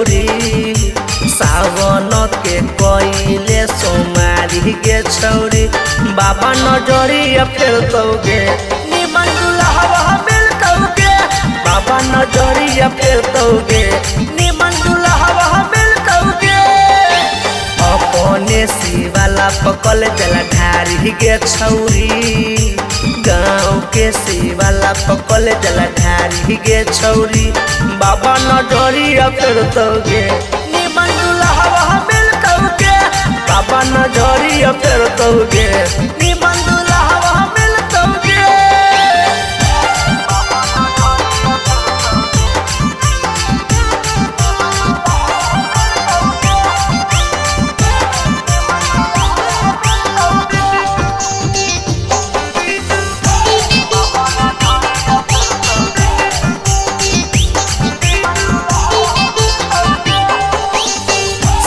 छौरी सावन के कोइले सोमारी गे छौरी बाबा नजरिया फेर दोगे निमन दुल्हा मिलतौगे बाबा नजरिया फेर दोगे निमन दुल्हा मिलतौगे अपने शिवाला पकल जला ढारी गे छौरी गाँव के शिवाला पकल जला ढारी गे छौरी बाबा नजरिया फेर दोगे निमन दुल्हा मिलतौगे बाबा नजरिया फेर दोगे निमन दुल्हा मिलतौगे।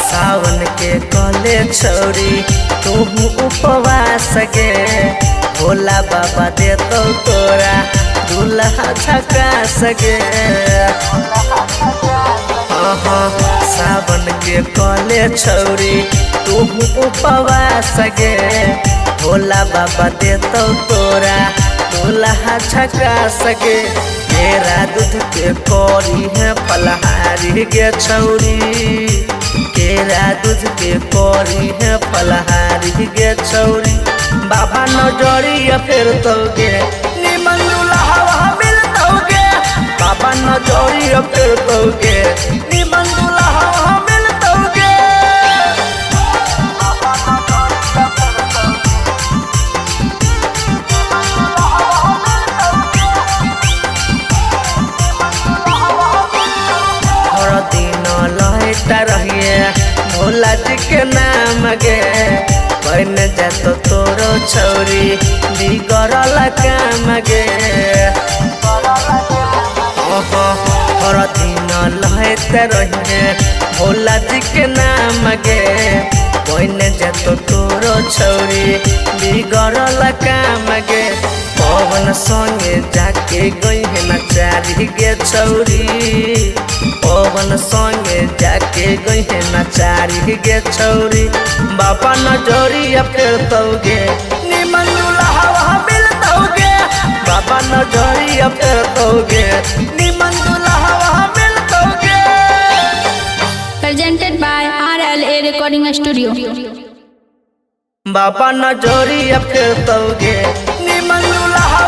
सावन के कले छौरी तू उपवास गे भोला बाबा दे तो तोरा दूल्हा झकास गे। सावन के कले छौरी तू उपवास गे भोला बाबा दे तो तोरा दूल्हा झकास गे। मेरा दूध के कौड़ी है फलहारी गे छौरी केरा दूध के कौड़ी है फलहारी गे छौरी बाबा नजरिया फेर दोगे निमन दुल्हा मिलतौगे बाबा नजरिया फेर दोगे निमन दुल्हा मिलतौगे। हर दिन लहटा रहिए भोला जी के नाम गे बन जातो तोरो छौरी बिगड़ल काम गे। हर दिन लहटा रहिए भोला जी के नाम गे बन जातो तोरो छौरी बिगड़ल काम गे। पवन संगे जाके गई है नचारी गे छौरी पवन संगे जाके गई है नचारी गे छौरी बाबा नजरिया फेर दोगे निमन दुल्हा मिलतौगे बाबा नजरिया फेर दोगे निमन दुल्हा मिलतौगे। Presented by RLA Recording Studio। बाबा नजरिया फेर दोगे निमन दुल्हा